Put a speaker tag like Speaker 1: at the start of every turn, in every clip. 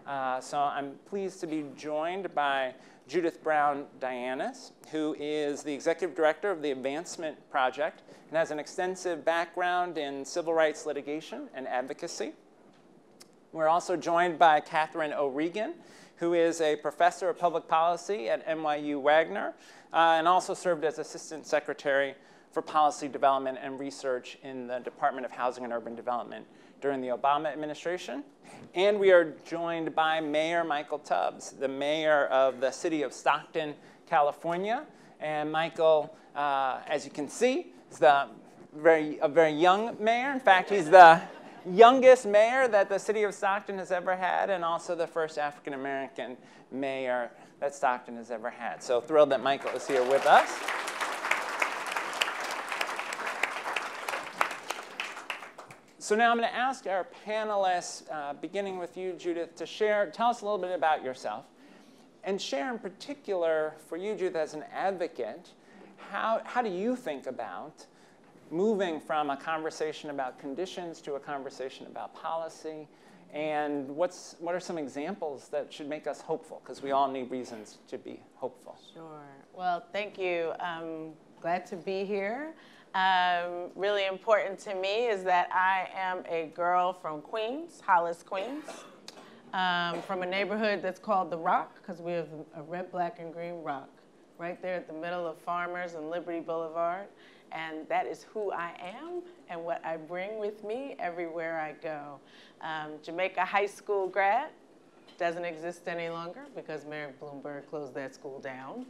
Speaker 1: So I'm pleased to be joined by Judith Brown Dianis, who is the Executive Director of the Advancement Project and has an extensive background in civil rights litigation and advocacy. We're also joined by Catherine O'Regan, who is a professor of public policy at NYU Wagner and also served as Assistant Secretary for Policy Development and Research in the Department of Housing and Urban Development during the Obama administration. And we are joined by Mayor Michael Tubbs, the mayor of the city of Stockton, California. And Michael, as you can see, is a very young mayor. In fact, he's the youngest mayor that the city of Stockton has ever had, and also the first African-American mayor that Stockton has ever had. So thrilled that Michael is here with us. So now I'm going to ask our panelists, beginning with you, Judith, to tell us a little bit about yourself, and share in particular, for you, Judith, as an advocate, how do you think about moving from a conversation about conditions to a conversation about policy, and what are some examples that should make us hopeful? Because we all need reasons to be hopeful.
Speaker 2: Sure. Well, thank you. I'm glad to be here. Really important to me is that I am a girl from Queens, Hollis, Queens, from a neighborhood that's called The Rock, because we have a red, black, and green rock right there at the middle of Farmers and Liberty Boulevard. And that is who I am and what I bring with me everywhere I go. Jamaica High School grad, doesn't exist any longer because Mayor Bloomberg closed that school down.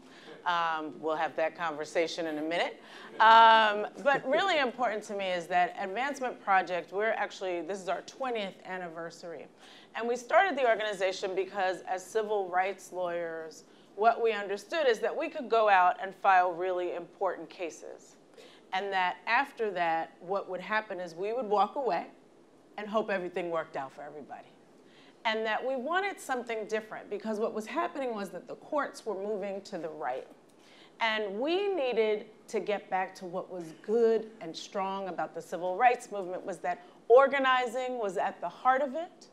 Speaker 2: We'll have that conversation in a minute. But really important to me is that Advancement Project, this is our 20th anniversary. And we started the organization because as civil rights lawyers, what we understood is that we could go out and file really important cases. And that after that, what would happen is we would walk away and hope everything worked out for everybody. And that we wanted something different because what was happening was that the courts were moving to the right. And we needed to get back to what was good and strong about the civil rights movement was that organizing was at the heart of it.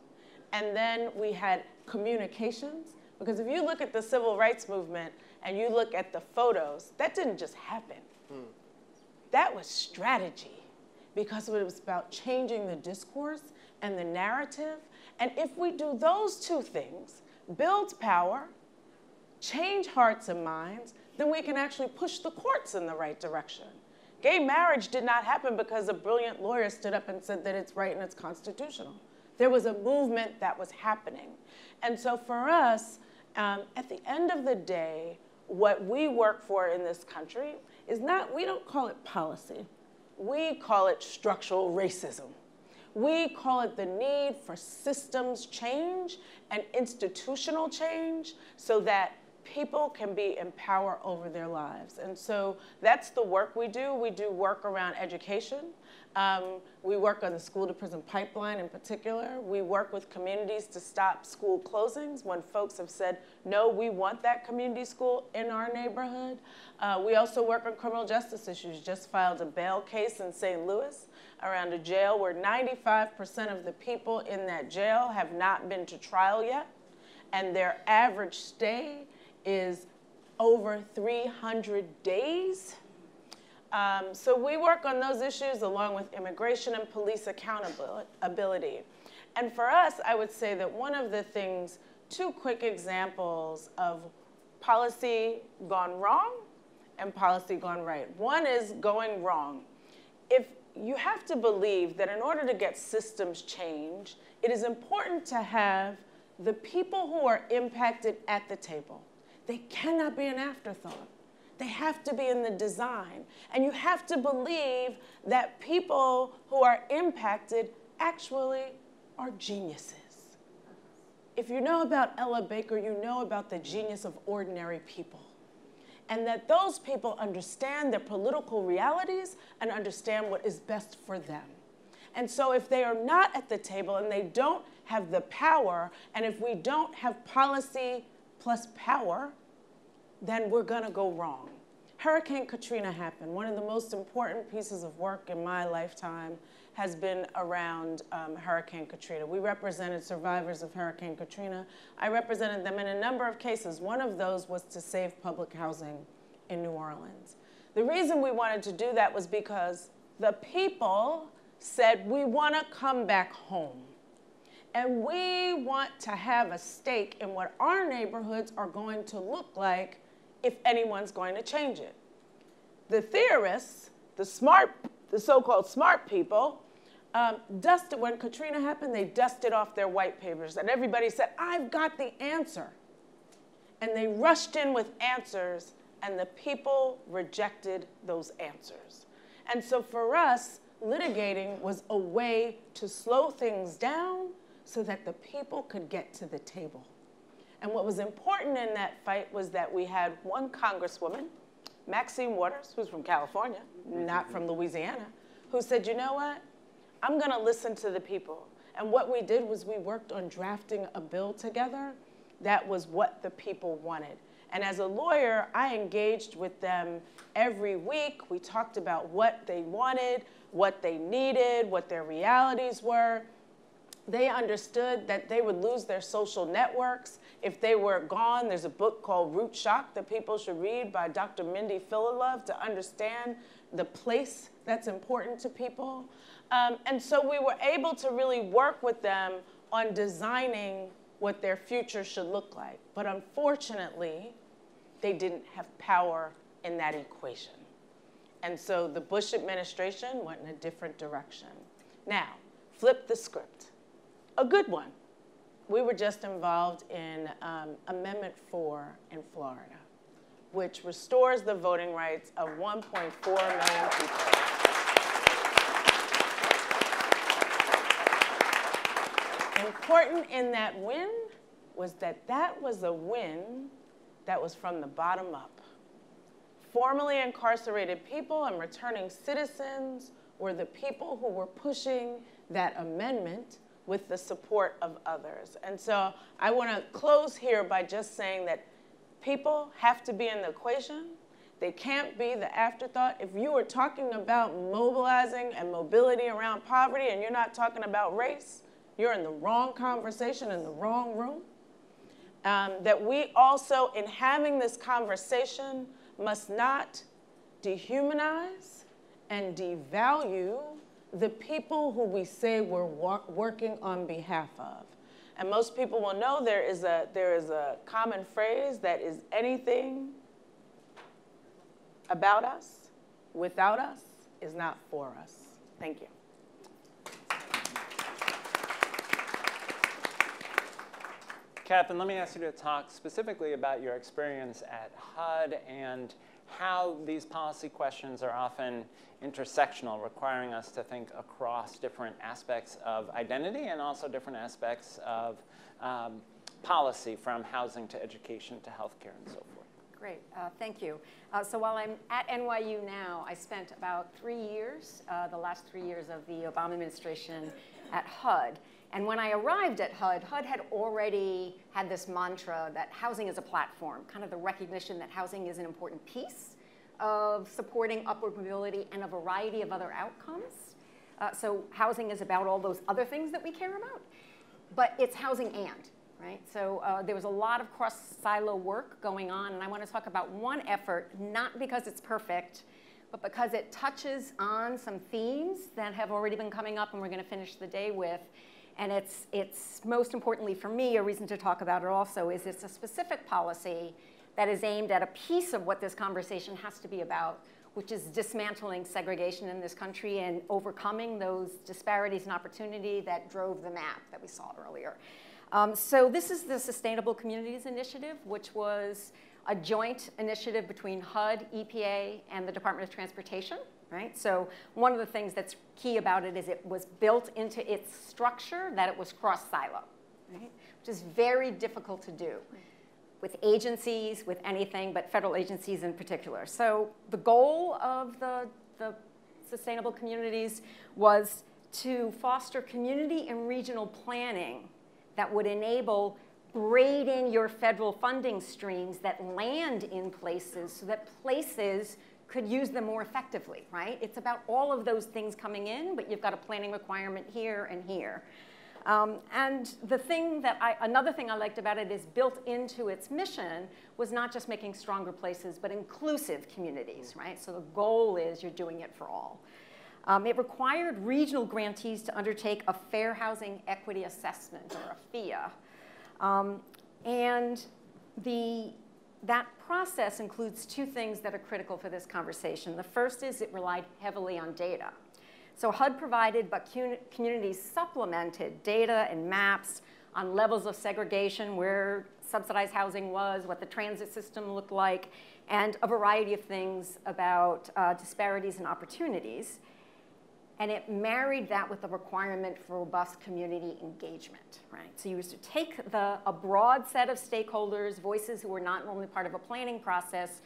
Speaker 2: And then we had communications. Because if you look at the civil rights movement and you look at the photos, that didn't just happen. That was strategy because it was about changing the discourse and the narrative. And if we do those two things, build power, change hearts and minds, then we can actually push the courts in the right direction. Gay marriage did not happen because a brilliant lawyer stood up and said that it's right and it's constitutional. There was a movement that was happening. And so for us, at the end of the day, what we work for in this country is we don't call it policy. We call it structural racism. We call it the need for systems change and institutional change so that people can be in power over their lives. And so that's the work we do. We do work around education. We work on the school-to-prison pipeline in particular. We work with communities to stop school closings when folks have said, no, we want that community school in our neighborhood. We also work on criminal justice issues. Just filed a bail case in St. Louis around a jail where 95% of the people in that jail have not been to trial yet, and their average stay is over 300 days. So we work on those issues along with immigration and police accountability. And for us, I would say that one of the things, two quick examples of policy gone wrong and policy gone right. One is going wrong. If you have to believe that in order to get systems change, it is important to have the people who are impacted at the table. They cannot be an afterthought. They have to be in the design. And you have to believe that people who are impacted actually are geniuses. If you know about Ella Baker, you know about the genius of ordinary people. And that those people understand their political realities and understand what is best for them. And so if they are not at the table and they don't have the power, and if we don't have policy plus power, then we're gonna go wrong. Hurricane Katrina happened. One of the most important pieces of work in my lifetime has been around Hurricane Katrina. We represented survivors of Hurricane Katrina. I represented them in a number of cases. One of those was to save public housing in New Orleans. The reason we wanted to do that was because the people said, we want to come back home. And we want to have a stake in what our neighborhoods are going to look like if anyone's going to change it. The theorists, the so-called smart people, when Katrina happened, they dusted off their white papers, and everybody said, I've got the answer. And they rushed in with answers, and the people rejected those answers. And so for us, litigating was a way to slow things down so that the people could get to the table. And what was important in that fight was that we had one congresswoman, Maxine Waters, who's from California, not from Louisiana, who said, you know what? I'm going to listen to the people. And what we did was we worked on drafting a bill together that was what the people wanted. And as a lawyer, I engaged with them every week. We talked about what they wanted, what they needed, what their realities were. They understood that they would lose their social networks if they were gone. There's a book called Root Shock that people should read by Dr. Mindy Phililove to understand the place that's important to people. And so we were able to really work with them on designing what their future should look like. But unfortunately, they didn't have power in that equation. And so the Bush administration went in a different direction. Now, flip the script. A good one. We were just involved in Amendment 4 in Florida, which restores the voting rights of 1.4 million people. Important in that win was that that was a win that was from the bottom up. Formerly incarcerated people and returning citizens were the people who were pushing that amendment with the support of others. And so I want to close here by just saying that people have to be in the equation. They can't be the afterthought. If you are talking about mobilizing and mobility around poverty and you're not talking about race, you're in the wrong conversation, in the wrong room. That we also, in having this conversation, must not dehumanize and devalue the people who we say we're working on behalf of. And most people will know there is a common phrase that is anything about us, without us, is not for us. Thank you.
Speaker 1: Catherine, let me ask you to talk specifically about your experience at HUD and how these policy questions are often intersectional, requiring us to think across different aspects of identity and also different aspects of policy, from housing to education to healthcare and so forth.
Speaker 3: Great, thank you. So while I'm at NYU now, I spent about 3 years, the last 3 years of the Obama administration at HUD. And when I arrived at HUD, HUD had already had this mantra that housing is a platform, kind of the recognition that housing is an important piece of supporting upward mobility and a variety of other outcomes. So housing is about all those other things that we care about, but it's housing and, right? So there was a lot of cross-silo work going on, and I want to talk about one effort, not because it's perfect, but because it touches on some themes that have already been coming up and we're going to finish the day with. And it's most importantly for me, a reason to talk about it also is it's a specific policy that is aimed at a piece of what this conversation has to be about, which is dismantling segregation in this country and overcoming those disparities and opportunity that drove the map that we saw earlier. So this is the Sustainable Communities Initiative, which was a joint initiative between HUD, EPA, and the Department of Transportation. Right? So one of the things that's key about it is it was built into its structure that it was cross-silo, right? Which is very difficult to do with agencies, with anything, but federal agencies in particular. So the goal of the Sustainable Communities was to foster community and regional planning that would enable grading your federal funding streams that land in places so that places could use them more effectively, right? It's about all of those things coming in, but you've got a planning requirement here and here. And another thing I liked about it is built into its mission was not just making stronger places, but inclusive communities, right? So the goal is you're doing it for all. It required regional grantees to undertake a Fair Housing Equity Assessment, or a FEA. And that process includes two things that are critical for this conversation. The first is it relied heavily on data. So HUD provided, but communities supplemented data and maps on levels of segregation, where subsidized housing was, what the transit system looked like, and a variety of things about disparities and opportunities. And it married that with the requirement for robust community engagement, right? So you used to take a broad set of stakeholders, voices who were not normally part of a planning process,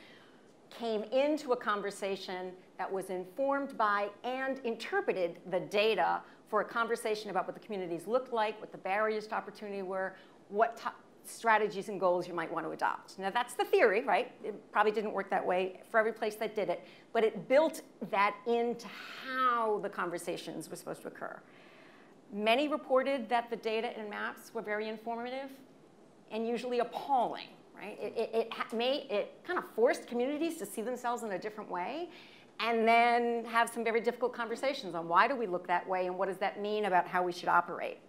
Speaker 3: came into a conversation that was informed by and interpreted the data for a conversation about what the communities looked like, what the barriers to opportunity were, what strategies and goals you might want to adopt. Now that's the theory, right? It probably didn't work that way for every place that did it, but it built that into how the conversations were supposed to occur. Many reported that the data and maps were very informative and usually appalling, right? It kind of forced communities to see themselves in a different way and then have some very difficult conversations on why do we look that way and what does that mean about how we should operate.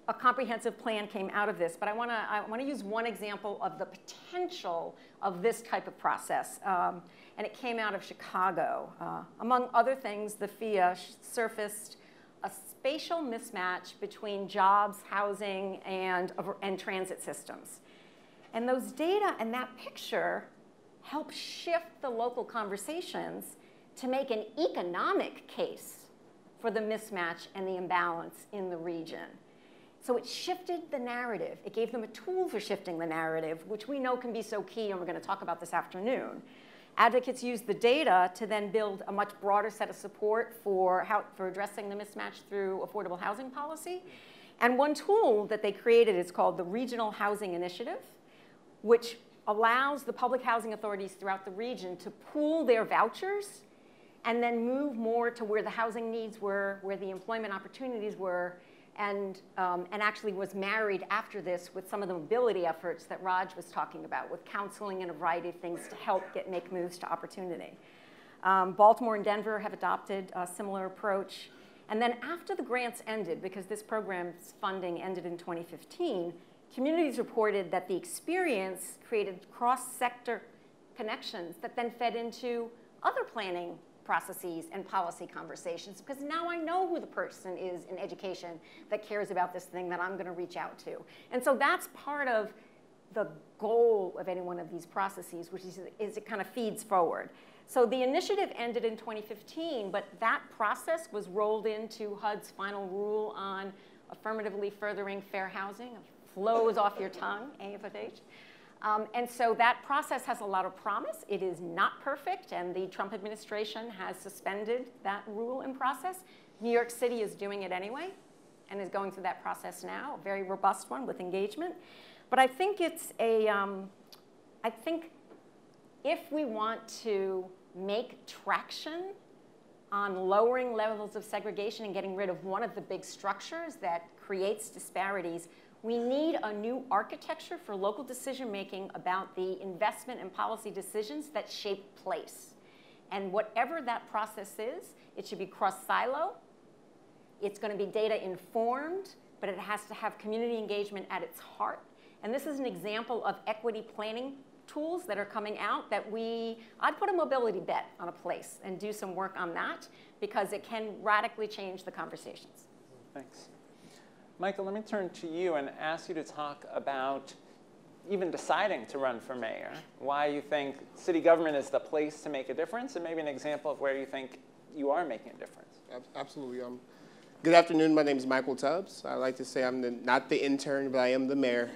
Speaker 3: A comprehensive plan came out of this, but I want to use one example of the potential of this type of process, and it came out of Chicago. Among other things, the FEA surfaced a spatial mismatch between jobs, housing, and transit systems. And those data and that picture help shift the local conversations to make an economic case for the mismatch and the imbalance in the region. So it shifted the narrative. It gave them a tool for shifting the narrative, which we know can be so key, and we're going to talk about this afternoon. Advocates used the data to then build a much broader set of support for addressing the mismatch through affordable housing policy. And one tool that they created is called the Regional Housing Initiative, which allows the public housing authorities throughout the region to pool their vouchers and then move more to where the housing needs were, where the employment opportunities were, and actually was married after this with some of the mobility efforts that Raj was talking about, with counseling and a variety of things to help make moves to opportunity. Baltimore and Denver have adopted a similar approach. And then after the grants ended, because this program's funding ended in 2015, communities reported that the experience created cross-sector connections that then fed into other planning processes and policy conversations, because now I know who the person is in education that cares about this thing that I'm going to reach out to. And so that's part of the goal of any one of these processes, which is it kind of feeds forward. So the initiative ended in 2015, but that process was rolled into HUD's final rule on affirmatively furthering fair housing. It flows off your tongue, AFFH. And so that process has a lot of promise. It is not perfect, and the Trump administration has suspended that rule and process. New York City is doing it anyway and is going through that process now, a very robust one with engagement. But I think it's I think if we want to make traction on lowering levels of segregation and getting rid of one of the big structures that creates disparities, we need a new architecture for local decision-making about the investment and policy decisions that shape place. And whatever that process is, it should be cross-silo. It's going to be data-informed, but it has to have community engagement at its heart. And this is an example of equity planning tools that are coming out that I'd put a mobility bet on a place and do some work on that, because it can radically change the conversations.
Speaker 1: Thanks. Michael, let me turn to you and ask you to talk about even deciding to run for mayor, why you think city government is the place to make a difference, and maybe an example of where you think you are making a difference.
Speaker 4: Absolutely. Good afternoon. My name is Michael Tubbs. I like to say I'm not the intern, but I am the mayor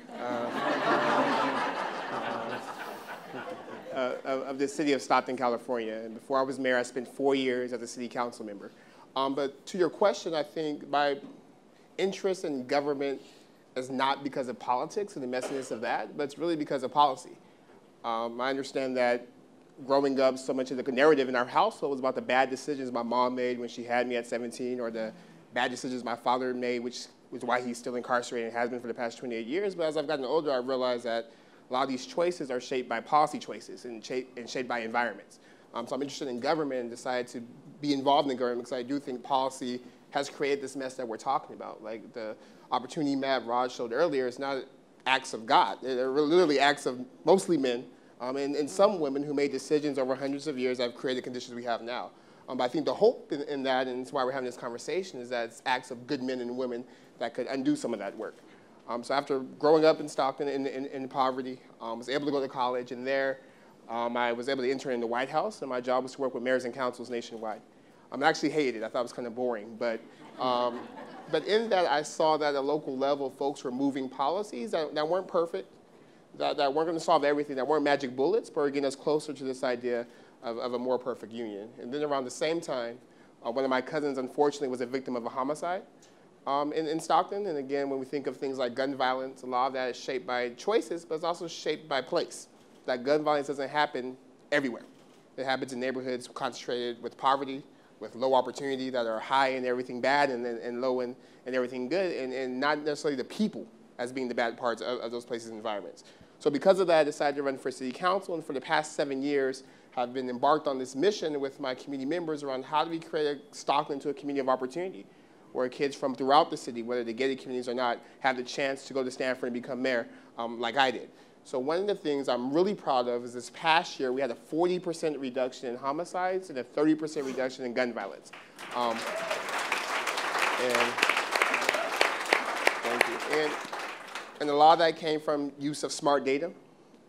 Speaker 4: of the city of Stockton, California. And before I was mayor, I spent 4 years as a city council member. But to your question, I think my interest in government is not because of politics and the messiness of that, but it's really because of policy. I understand that growing up, so much of the narrative in our household was about the bad decisions my mom made when she had me at 17, or the bad decisions my father made, which was why he's still incarcerated and has been for the past 28 years. But as I've gotten older, I realized that a lot of these choices are shaped by policy choices and shaped by environments. So I'm interested in government and decided to be involved in government because I do think policy has created this mess that we're talking about. Like the opportunity map Raj showed earlier, it's not acts of God. They're literally acts of mostly men and some women who made decisions over hundreds of years that have created conditions we have now. But I think the hope in that, and it's why we're having this conversation, is that it's acts of good men and women that could undo some of that work. So after growing up in Stockton in poverty, I was able to go to college, and there I was able to intern in the White House, and my job was to work with mayors and councils nationwide. I actually hated it. I thought it was kind of boring, but in that I saw that at a local level, folks were moving policies that weren't perfect, that weren't going to solve everything, that weren't magic bullets, but were getting us closer to this idea of a more perfect union. And then around the same time, one of my cousins, unfortunately, was a victim of a homicide in Stockton. And again, when we think of things like gun violence, a lot of that is shaped by choices, but it's also shaped by place. That gun violence doesn't happen everywhere. It happens in neighborhoods concentrated with poverty, with low opportunity, that are high in everything bad and low in everything good, and not necessarily the people as being the bad parts of those places and environments. So because of that, I decided to run for city council, and for the past 7 years, have been embarked on this mission with my community members around how do we create Stockton into a community of opportunity, where kids from throughout the city, whether they're gated communities or not, have the chance to go to Stanford and become mayor like I did. So one of the things I'm really proud of is this past year, we had a 40% reduction in homicides and a 30% reduction in gun violence. Thank you. And a lot of that came from use of smart data.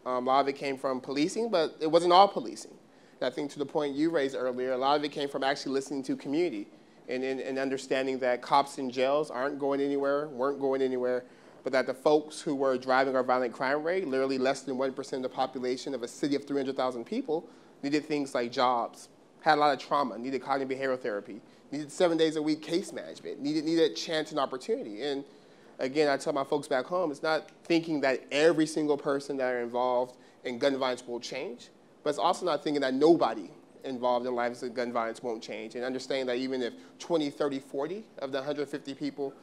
Speaker 4: A lot of it came from policing, but it wasn't all policing. And I think to the point you raised earlier, a lot of it came from actually listening to community and understanding that cops in jails weren't going anywhere, but that the folks who were driving our violent crime rate, literally less than 1% of the population of a city of 300,000 people, needed things like jobs, had a lot of trauma, needed cognitive behavioral therapy, needed 7 days a week case management, needed chance and opportunity. And again, I tell my folks back home, it's not thinking that every single person that are involved in gun violence will change, but it's also not thinking that nobody involved in lives of gun violence won't change, and understanding that even if 20, 30, 40 of the 150 people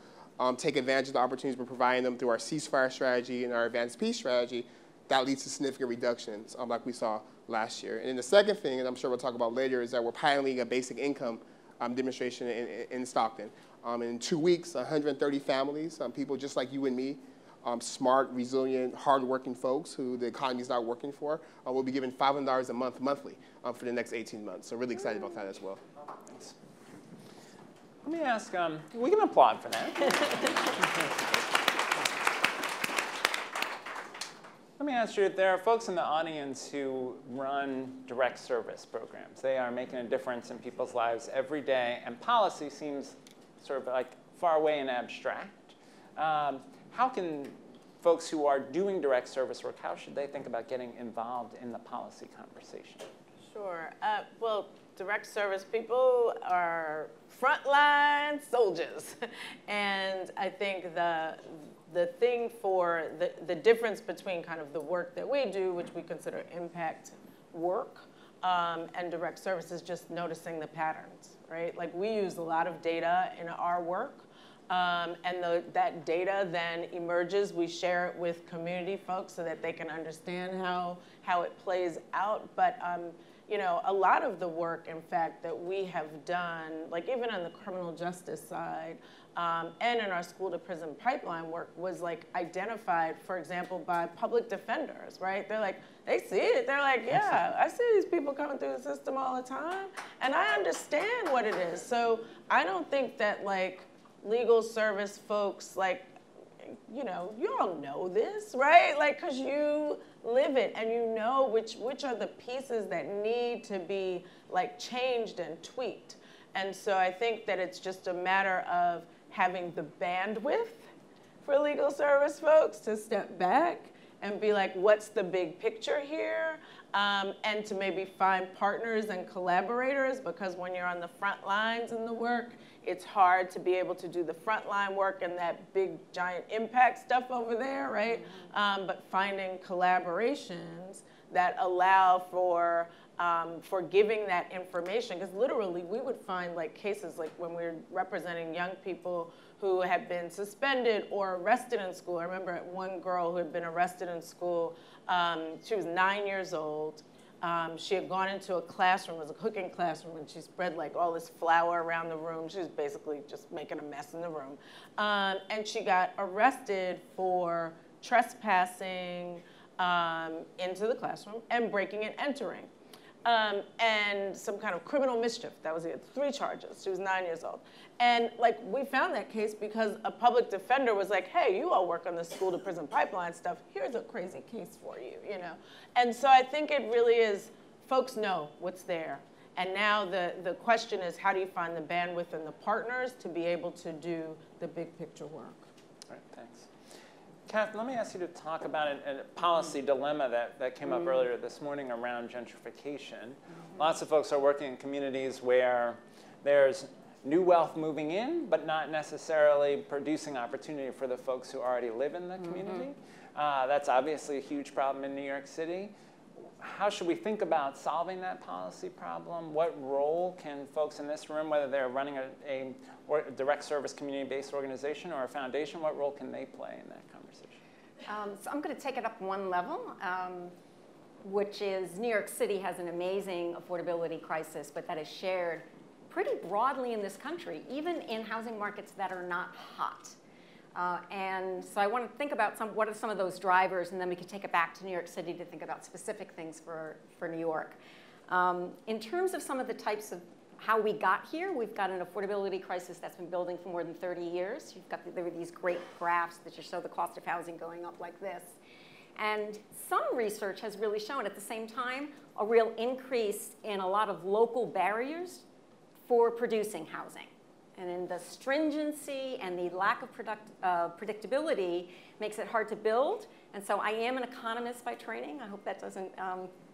Speaker 4: take advantage of the opportunities we're providing them through our ceasefire strategy and our advanced peace strategy, that leads to significant reductions like we saw last year. And then the second thing, and I'm sure we'll talk about later, is that we're piloting a basic income demonstration in Stockton. In 2 weeks, 130 families, people just like you and me, smart, resilient, hardworking folks who the economy's not working for, will be given $500 a month monthly for the next 18 months. So really excited about that as well.
Speaker 1: Thanks. Let me ask, we can applaud for that. Let me ask you, there are folks in the audience who run direct service programs. They are making a difference in people's lives every day, and policy seems sort of like far away and abstract. How can folks who are doing direct service work, how should they think about getting involved in the policy conversation?
Speaker 2: Sure. Well, direct service people are frontline soldiers. And I think the thing for the difference between kind of the work that we do, which we consider impact work, and direct service is just noticing the patterns, right? Like we use a lot of data in our work, and that data then emerges. We share it with community folks so that they can understand how it plays out. But you know, a lot of the work, in fact, that we have done, like even on the criminal justice side, and in our school to prison pipeline work, was like identified, for example, by public defenders, right? They're like, they see it. They're like, yeah, I see these people coming through the system all the time, and I understand what it is. So I don't think that like legal service folks, like, you know, you all know this, right? Like, because you live it and you know which are the pieces that need to be like changed and tweaked. And so I think that it's just a matter of having the bandwidth for legal service folks to step back and be like, what's the big picture here? And to maybe find partners and collaborators, because when you're on the front lines in the work, it's hard to be able to do the frontline work and that big giant impact stuff over there, right? But finding collaborations that allow for for giving that information, because literally we would find like cases like when we were representing young people who had been suspended or arrested in school. I remember one girl who had been arrested in school. She was 9 years old. She had gone into a classroom, it was a cooking classroom, and she spread like all this flour around the room. She was basically just making a mess in the room. And she got arrested for trespassing into the classroom and breaking and entering. And some kind of criminal mischief. That was it, 3 charges. She was 9 years old. And like we found that case because a public defender was like, hey, you all work on the school to prison pipeline stuff. Here's a crazy case for you, you know. And so I think it really is, folks know what's there. And now the question is, how do you find the bandwidth and the partners to be able to do the big picture work?
Speaker 1: All right, thanks. Kath, let me ask you to talk about a policy dilemma that came up earlier this morning around gentrification. Lots of folks are working in communities where there's new wealth moving in, but not necessarily producing opportunity for the folks who already live in the community. That's obviously a huge problem in New York City. How should we think about solving that policy problem? What role can folks in this room, whether they're running a direct service community-based organization or a foundation, what role can they play in that conversation?
Speaker 3: So I'm going to take it up one level, which is New York City has an amazing affordability crisis, but that is shared pretty broadly in this country, even in housing markets that are not hot. And so I want to think about what are some of those drivers, and then we can take it back to New York City to think about specific things for New York. In terms of some of the types of how we got here, we've got an affordability crisis that's been building for more than 30 years. You've got there were these great graphs that just show the cost of housing going up like this. And some research has really shown at the same time a real increase in a lot of local barriers for producing housing. And in the stringency and the lack of predictability makes it hard to build. And so I am an economist by training. I hope that doesn't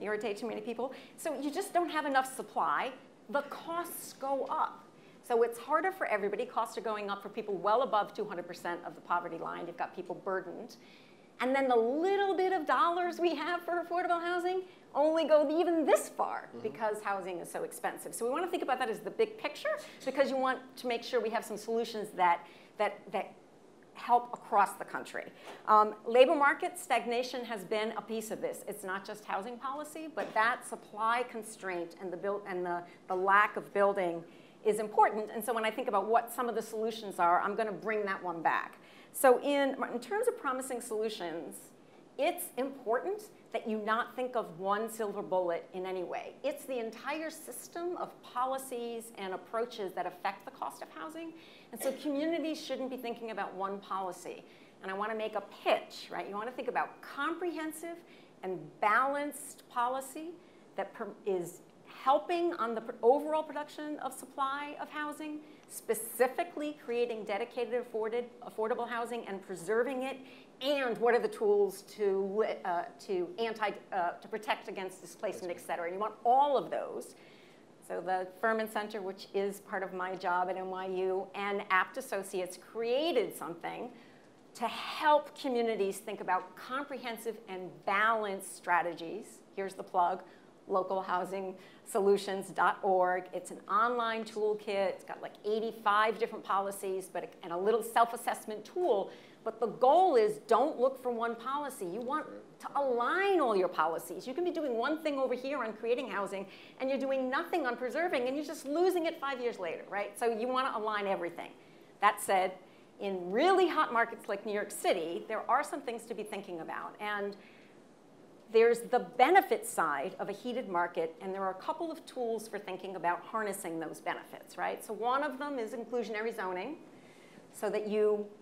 Speaker 3: irritate too many people. So you just don't have enough supply. The costs go up. So it's harder for everybody. Costs are going up for people well above 200% of the poverty line. You've got people burdened. And then the little bit of dollars we have for affordable housing only go even this far because housing is so expensive. So we want to think about that as the big picture because you want to make sure we have some solutions that help across the country. Labor market stagnation has been a piece of this. It's not just housing policy, but that supply constraint and the lack of building is important. And so when I think about what some of the solutions are, I'm going to bring that one back. So in terms of promising solutions, it's important that you not think of one silver bullet in any way. It's the entire system of policies and approaches that affect the cost of housing. And so communities shouldn't be thinking about one policy. And I want to make a pitch, right? You want to think about comprehensive and balanced policy that is helping on the overall production of supply of housing, specifically creating dedicated affordable housing and preserving it, and what are the tools to protect against displacement, et cetera. And you want all of those. So the Furman Center, which is part of my job at NYU, and Apt Associates created something to help communities think about comprehensive and balanced strategies. Here's the plug, localhousingsolutions.org. It's an online toolkit. It's got like 85 different policies and a little self-assessment tool. But the goal is don't look for one policy. You want to align all your policies. You can be doing one thing over here on creating housing, and you're doing nothing on preserving, and you're just losing it 5 years later, right? So you want to align everything. That said, in really hot markets like New York City, there are some things to be thinking about. And there's the benefit side of a heated market, and there are a couple of tools for thinking about harnessing those benefits, right? So one of them is inclusionary zoning, so that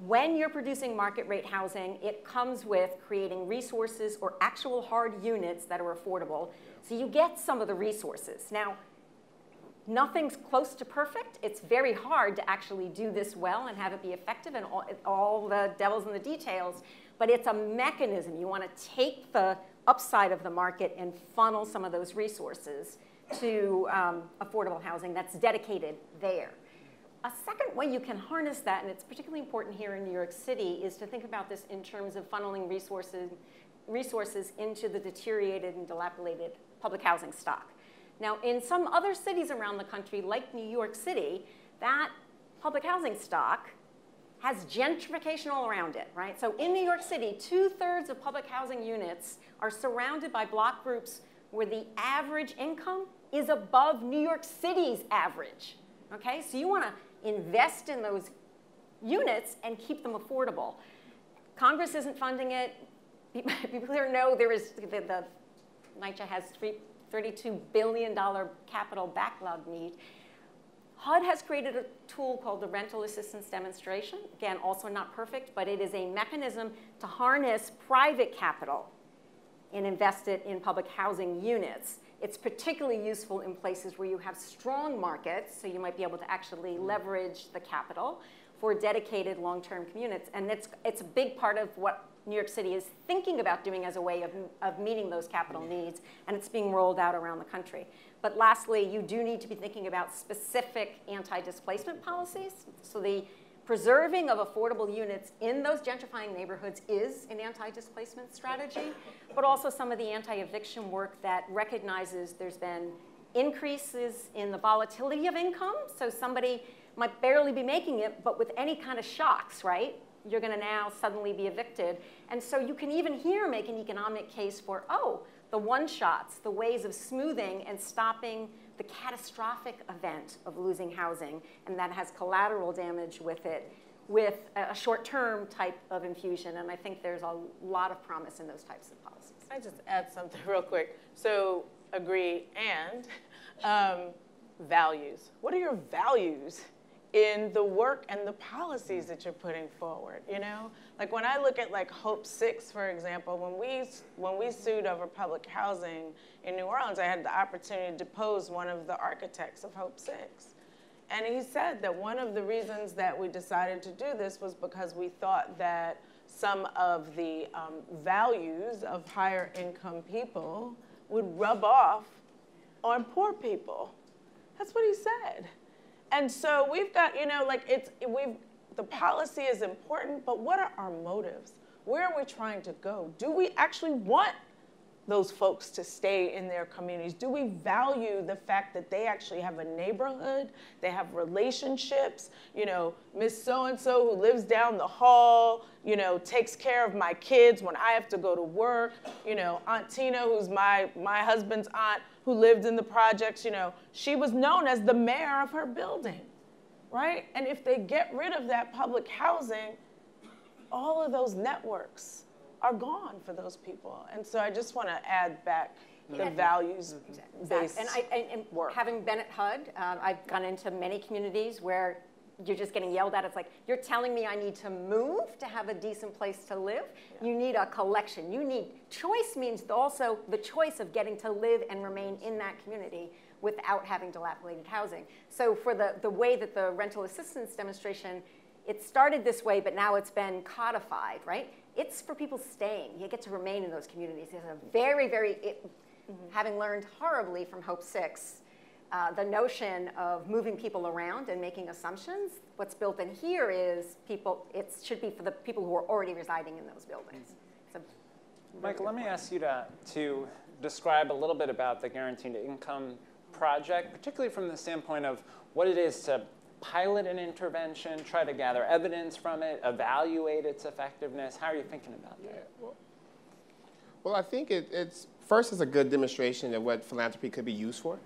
Speaker 3: when you're producing market rate housing, it comes with creating resources or actual hard units that are affordable. So you get some of the resources. Now, nothing's close to perfect. It's very hard to actually do this well and have it be effective, and all the devil's in the details. But it's a mechanism. You want to take the upside of the market and funnel some of those resources to affordable housing that's dedicated there. A second way you can harness that, and it's particularly important here in New York City, is to think about this in terms of funneling resources into the deteriorated and dilapidated public housing stock. Now, in some other cities around the country, like New York City, that public housing stock has gentrification all around it, right? So in New York City, 2/3 of public housing units are surrounded by block groups where the average income is above New York City's average, okay? So you wanna invest in those units and keep them affordable. Congress isn't funding it. People here know there is, the NYCHA has $32 billion capital backlog need. HUD has created a tool called the Rental Assistance Demonstration. Again, also not perfect, but it is a mechanism to harness private capital and invest it in public housing units. It's particularly useful in places where you have strong markets, so you might be able to actually leverage the capital for dedicated long-term communities. And it's a big part of what New York City is thinking about doing as a way of meeting those capital needs, and it's being rolled out around the country. But lastly, you do need to be thinking about specific anti-displacement policies. So the preserving of affordable units in those gentrifying neighborhoods is an anti-displacement strategy, but also some of the anti-eviction work that recognizes there's been increases in the volatility of income. So somebody might barely be making it, but with any kind of shocks, right? You're going to now suddenly be evicted. And so you can even here make an economic case for, oh, the one-shots, the ways of smoothing and stopping the catastrophic event of losing housing, and that has collateral damage with it, with a short-term type of infusion. And I think there's a lot of promise in those types of policies.
Speaker 2: Can I just add something real quick? So agree, and values. What are your values in the work and the policies that you're putting forward, you know? Like when I look at like Hope 6, for example, when we sued over public housing in New Orleans, I had the opportunity to depose one of the architects of Hope 6. And he said that one of the reasons that we decided to do this was because we thought that some of the values of higher income people would rub off on poor people. That's what he said. And so we've got, you know, like the policy is important, but what are our motives? Where are we trying to go? Do we actually want those folks to stay in their communities? Do we value the fact that they actually have a neighborhood, they have relationships? You know, Miss So-and-so who lives down the hall, you know, takes care of my kids when I have to go to work. You know, Aunt Tina, who's my husband's aunt, who lived in the projects, you know, she was known as the mayor of her building, right? And if they get rid of that public housing, all of those networks are gone for those people. And so I just want to add back the values-based work.
Speaker 3: Having been at HUD, I've gone into many communities where you're just getting yelled at. It's like, you're telling me I need to move to have a decent place to live? Yeah. You need a collection. You need choice means also the choice of getting to live and remain in that community without having dilapidated housing. So for the way that the rental assistance demonstration, it started this way, but now it's been codified, right? It's for people staying. You get to remain in those communities. It's a very, having learned horribly from Hope 6, the notion of moving people around and making assumptions, what's built in here is it should be for the people who are already residing in those buildings.
Speaker 1: Michael, let me ask you to describe a little bit about the Guaranteed Income Project, particularly from the standpoint of what it is to pilot an intervention, try to gather evidence from it, evaluate its effectiveness. How are you thinking about that?
Speaker 4: Well, I think it's a good demonstration of what philanthropy could be used for.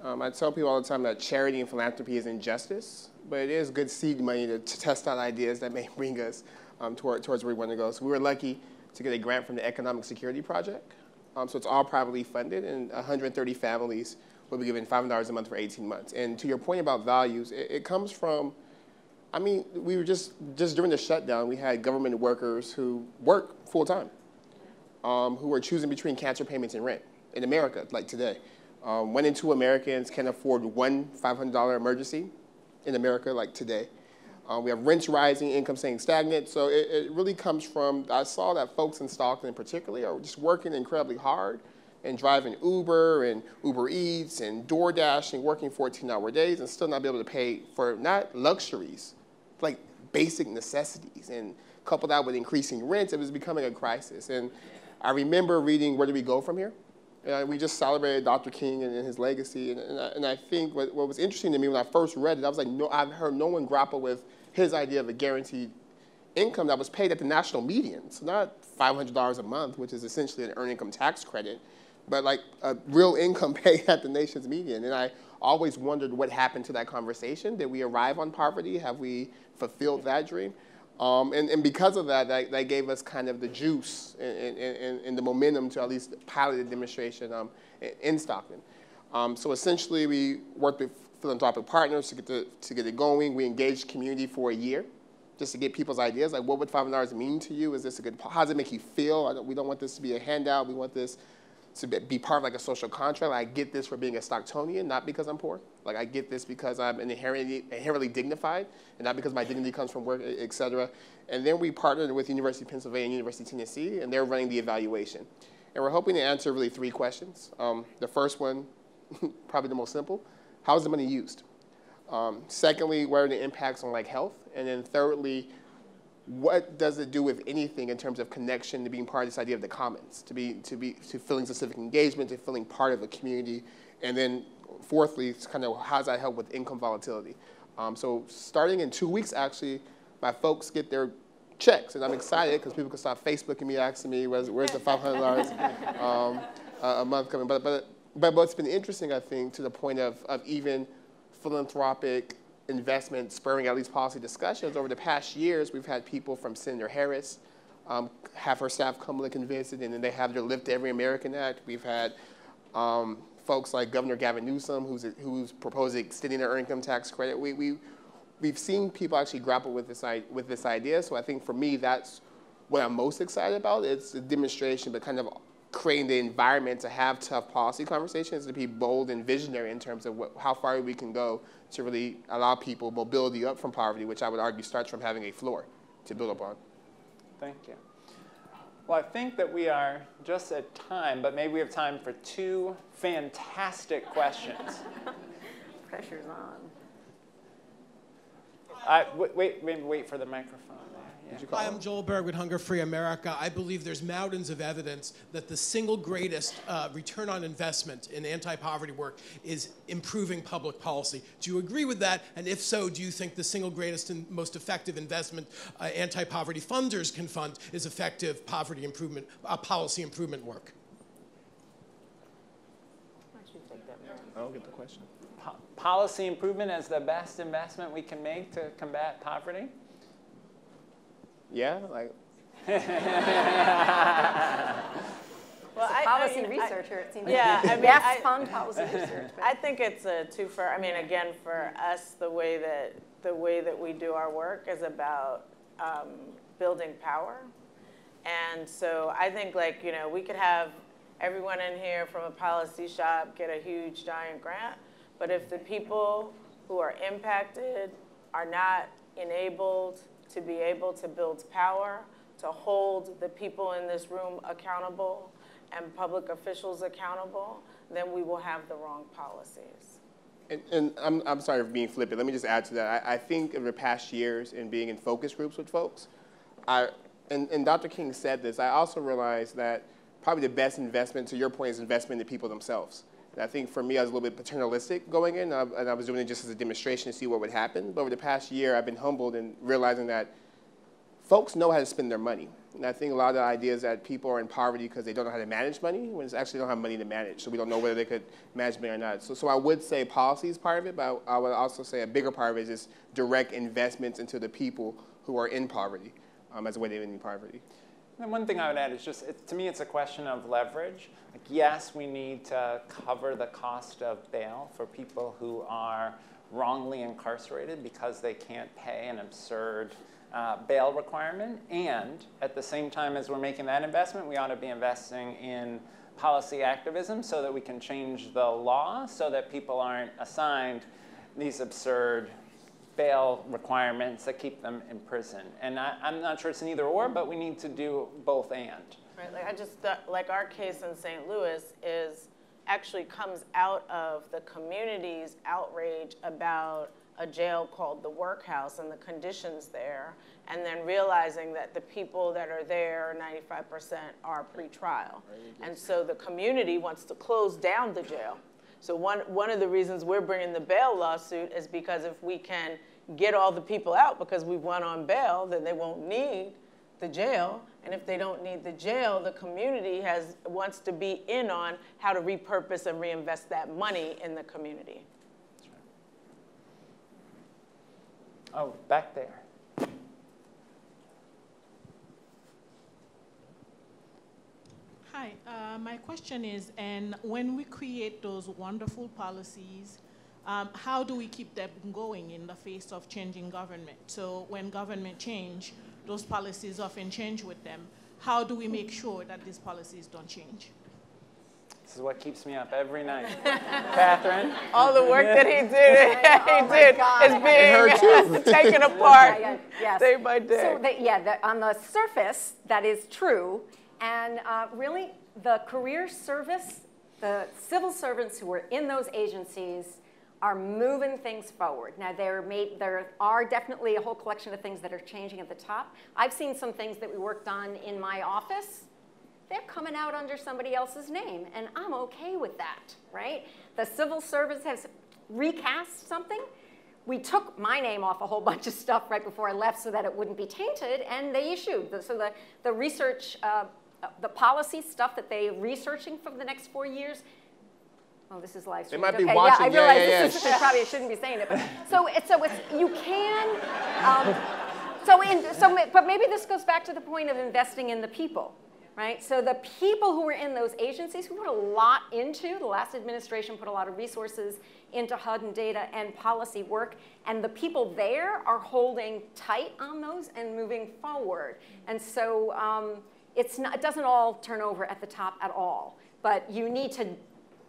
Speaker 4: I tell people all the time that charity and philanthropy isn't justice, but it is good seed money to test out ideas that may bring us towards where we want to go. So we were lucky to get a grant from the Economic Security Project. So it's all privately funded, and 130 families will be given $500 a month for 18 months. And to your point about values, it comes from, I mean, we were just during the shutdown, we had government workers who work full time, who were choosing between cancer payments and rent in America, like today. 1 in 2 Americans can afford one $500 emergency in America, like today. We have rents rising, income staying stagnant. So it really comes from, I saw that folks in Stockton particularly are just working incredibly hard and driving Uber and Uber Eats and DoorDash and working 14-hour days and still not be able to pay for not luxuries, like basic necessities. And couple that with increasing rents, it was becoming a crisis. And I remember reading Where Do We Go From Here? We just celebrated Dr. King and his legacy, and I think what was interesting to me when I first read it, I was like, no, I've heard no one grapple with his idea of a guaranteed income that was paid at the national median. So not $500 a month, which is essentially an earned income tax credit, but like a real income paid at the nation's median. And I always wondered what happened to that conversation. Did we arrive on poverty? Have we fulfilled that dream? And because of that, that gave us kind of the juice and the momentum to at least pilot a demonstration in Stockton. So essentially, we worked with philanthropic partners to get it going. We engaged community for a year, just to get people's ideas, like what would $500 mean to you? Is this a good, how does it make you feel? We don't want this to be a handout. We want this to be part of like a social contract. Like, I get this for being a Stocktonian, not because I'm poor. Like, I get this because I'm inherently dignified, and not because my dignity comes from work, et cetera. And then we partnered with University of Pennsylvania and University of Tennessee, and they're running the evaluation. And we're hoping to answer really 3 questions. The first one, probably the most simple, how is the money used? Secondly, what are the impacts on like health? And then thirdly, what does it do, if anything, in terms of connection to being part of this idea of the commons, to feeling civic engagement, to feeling part of a community? And then fourthly, it's kind of how does that help with income volatility? So starting in 2 weeks, actually, my folks get their checks, and I'm excited because people can start Facebooking me, asking me, where's the $500 a month coming? But what's been interesting, I think, to the point of even philanthropic investment spurring at least policy discussions, over the past years, we've had people from Senator Harris have her staff come look and visit, and then they have their Lift Every American Act. We've had folks like Governor Gavin Newsom, who's proposing extending their earned income tax credit. We've seen people actually grapple with this idea. So I think for me, that's what I'm most excited about. It's a demonstration, but kind of creating the environment to have tough policy conversations, to be bold and visionary in terms of how far we can go to really allow people mobility up from poverty, which I would argue starts from having a floor to build upon.
Speaker 1: Thank you. Well, I think that we are just at time, but maybe we have time for 2 fantastic questions.
Speaker 3: Pressure's on.
Speaker 1: Wait for the microphone. Yeah.
Speaker 5: Hi, I'm Joel Berg with Hunger Free America. I believe there's mountains of evidence that the single greatest return on investment in anti-poverty work is improving public policy. Do you agree with that? And if so, do you think the single greatest and most effective investment anti-poverty funders can fund is effective poverty improvement, policy improvement work?
Speaker 2: Why don't you take that, Mary?
Speaker 4: I don't get the question.
Speaker 1: Policy improvement as the best investment we can make to combat poverty?
Speaker 4: Yeah, like.
Speaker 2: Well,
Speaker 3: Policy researcher, it seems.
Speaker 2: Yeah, I mean,
Speaker 3: yes, fund policy research.
Speaker 2: I think it's a twofer. I mean, again, for us, the way that we do our work is about building power. And so I think, like, you know, we could have everyone in here from a policy shop get a huge giant grant, but if the people who are impacted are not enabled to be able to build power, to hold the people in this room accountable and public officials accountable, then we will have the wrong policies.
Speaker 4: And I'm sorry for being flippant. Let me just add to that. I think in the past years in being in focus groups with folks, and Dr. King said this, I also realized that probably the best investment, to your point, is investment in the people themselves. And I think for me, I was a little bit paternalistic going in, and I was doing it just as a demonstration to see what would happen. But over the past year, I've been humbled in realizing that folks know how to spend their money. And I think a lot of the ideas that people are in poverty because they don't know how to manage money, when it's actually don't have money to manage. So we don't know whether they could manage money or not. So I would say policy is part of it, but I would also say a bigger part of it is just direct investments into the people who are in poverty as a way to end poverty.
Speaker 1: And one thing I would add is just, to me, it's a question of leverage. Like, yes, we need to cover the cost of bail for people who are wrongly incarcerated because they can't pay an absurd bail requirement. And at the same time as we're making that investment, we ought to be investing in policy activism so that we can change the law so that people aren't assigned these absurd bail requirements that keep them in prison. And I'm not sure it's an either or, but we need to do both and.
Speaker 2: Right, like I just thought, like our case in St. Louis actually comes out of the community's outrage about a jail called the Workhouse and the conditions there, and then realizing that the people that are there, 95% are pretrial. And so the community wants to close down the jail. So one of the reasons we're bringing the bail lawsuit is because if we can get all the people out because we've won on bail, then they won't need the jail. And if they don't need the jail, the community wants to be in on how to repurpose and reinvest that money in the community.
Speaker 1: Oh, back there.
Speaker 6: Hi, my question is, and when we create those wonderful policies, how do we keep them going in the face of changing government? So when government change, those policies often change with them. How do we make sure that these policies don't change?
Speaker 1: This is what keeps me up every night. Catherine?
Speaker 2: All the work that he did, is being taken apart day by day.
Speaker 3: So on the surface, that is true. And really, the career service, the civil servants who are in those agencies are moving things forward. Now, there are definitely a whole collection of things that are changing at the top. I've seen some things that we worked on in my office. They're coming out under somebody else's name, and I'm okay with that, right? The civil service has recast something. We took my name off a whole bunch of stuff right before I left so that it wouldn't be tainted, and they issued. The research, the policy stuff that they're researching for the next 4 years. Oh, this is live stream.
Speaker 4: They might be watching.
Speaker 3: Yeah, I realize this is probably I shouldn't be saying it, but so you can. But maybe this goes back to the point of investing in the people, right? So the people who are in those agencies, who put a lot into, the last administration put a lot of resources into HUD and data and policy work, and the people there are holding tight on those and moving forward. And so it doesn't all turn over at the top at all, but you need to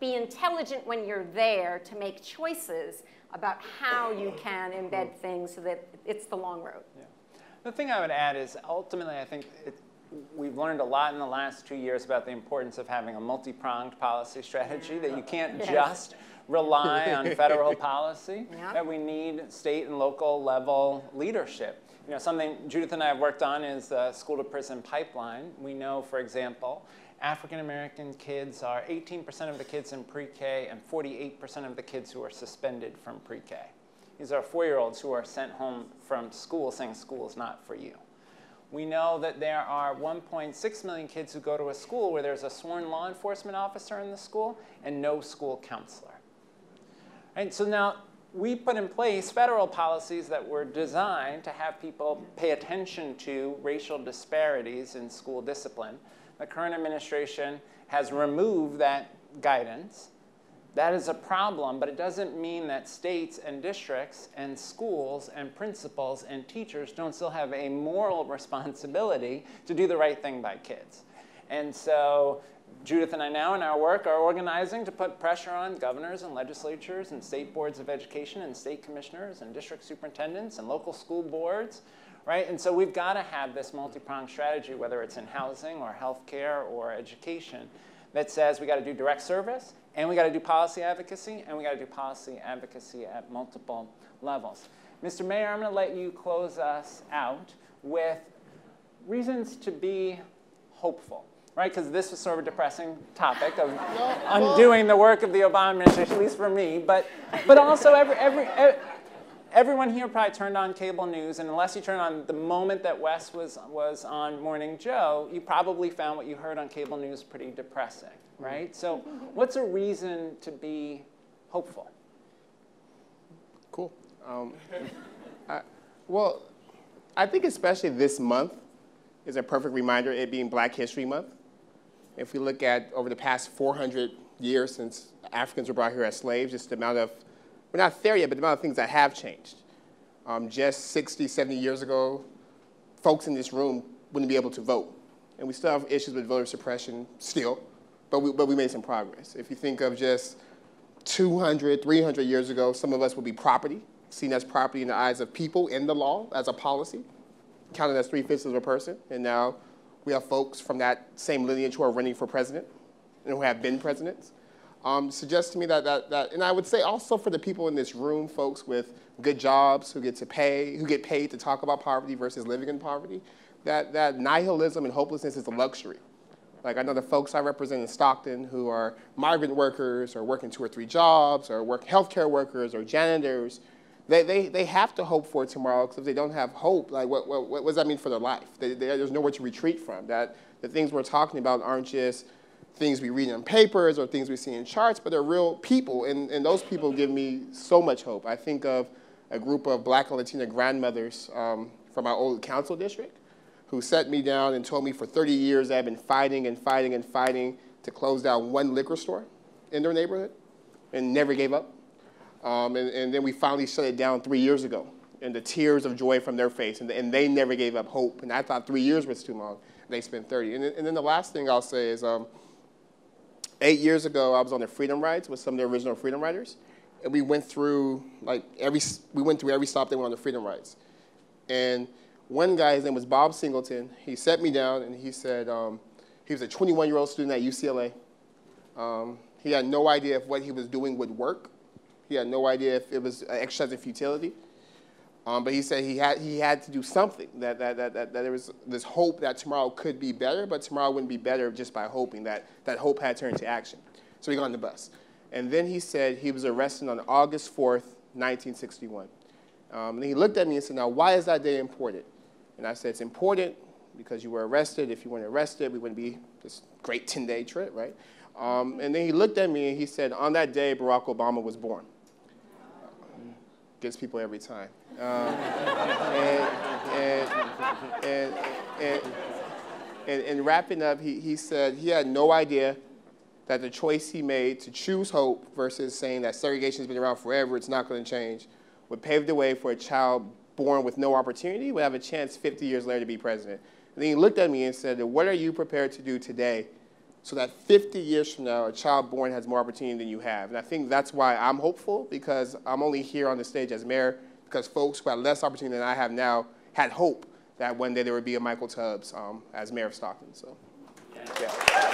Speaker 3: be intelligent when you're there to make choices about how you can embed things so that it's the long road.
Speaker 1: Yeah. The thing I would add is ultimately I think we've learned a lot in the last 2 years about the importance of having a multi-pronged policy strategy, that you can't just rely on federal policy, that we need state and local level leadership. You know, something Judith and I have worked on is the school-to-prison pipeline. We know, for example, African-American kids are 18% of the kids in pre-K and 48% of the kids who are suspended from pre-K. These are 4-year-olds who are sent home from school saying school is not for you. We know that there are 1.6 million kids who go to a school where there's a sworn law enforcement officer in the school and no school counselor. And so now we put in place federal policies that were designed to have people pay attention to racial disparities in school discipline. The current administration has removed that guidance. That is a problem, but it doesn't mean that states and districts and schools and principals and teachers don't still have a moral responsibility to do the right thing by kids. And so Judith and I now in our work are organizing to put pressure on governors and legislatures and state boards of education and state commissioners and district superintendents and local school boards. Right? And so we've got to have this multi-pronged strategy, whether it's in housing or healthcare or education, that says we got to do direct service, and we got to do policy advocacy, and we got to do policy advocacy at multiple levels. Mr. Mayor, I'm going to let you close us out with reasons to be hopeful, right? Because this was sort of a depressing topic of undoing the work of the Obama administration, at least for me, but also everyone here probably turned on cable news, and unless you turned on the moment that Wes was on Morning Joe, you probably found what you heard on cable news pretty depressing, right? So what's a reason to be hopeful?
Speaker 4: Cool. Well, I think especially this month is a perfect reminder, it being Black History Month. If we look at over the past 400 years since Africans were brought here as slaves, just the amount of, we're not there yet, but the amount of things that have changed. Just 60, 70 years ago, folks in this room wouldn't be able to vote. And we still have issues with voter suppression still, but we made some progress. If you think of just 200, 300 years ago, some of us would be property, seen as property in the eyes of people in the law as a policy, counted as 3/5 of a person. And now we have folks from that same lineage who are running for president and who have been presidents. suggests to me that, and I would say also for the people in this room, folks with good jobs who get paid to talk about poverty versus living in poverty, that nihilism and hopelessness is a luxury. Like I know the folks I represent in Stockton who are migrant workers or working 2 or 3 jobs or healthcare workers or janitors, they have to hope for tomorrow, because if they don't have hope, like what does that mean for their life? There's nowhere to retreat from. That the things we're talking about aren't just things we read in papers or things we see in charts, but they're real people, and those people give me so much hope. I think of a group of Black and Latina grandmothers from our old council district who sat me down and told me for 30 years they've been fighting and fighting and fighting to close down 1 liquor store in their neighborhood and never gave up. And then we finally shut it down 3 years ago, and the tears of joy from their face, and they never gave up hope. And I thought 3 years was too long. They spent 30. And then the last thing I'll say is 8 years ago, I was on the Freedom Rides with some of the original Freedom Riders, and we went through every stop they went on the Freedom Rides. And one guy, his name was Bob Singleton, he sat me down and he said, he was a 21-year-old student at UCLA. He had no idea if what he was doing would work. He had no idea if it was exercise in futility. But he said he had to do something, that there was this hope that tomorrow could be better, but tomorrow wouldn't be better just by hoping, that hope had turned to action. So he got on the bus. And then he said he was arrested on August 4th, 1961. And he looked at me and said, now, why is that day important? And I said, it's important because you were arrested. If you weren't arrested, we wouldn't be this great 10-day trip, right? And then he looked at me and he said, on that day, Barack Obama was born. Gets people every time. And wrapping up, he said he had no idea that the choice he made to choose hope versus saying that segregation has been around forever, it's not going to change, would pave the way for a child born with no opportunity would have a chance 50 years later to be president. And then he looked at me and said, what are you prepared to do today so that 50 years from now, a child born has more opportunity than you have? And I think that's why I'm hopeful, because I'm only here on the stage as mayor because folks who had less opportunity than I have now had hope that one day there would be a Michael Tubbs as mayor of Stockton. So, yeah.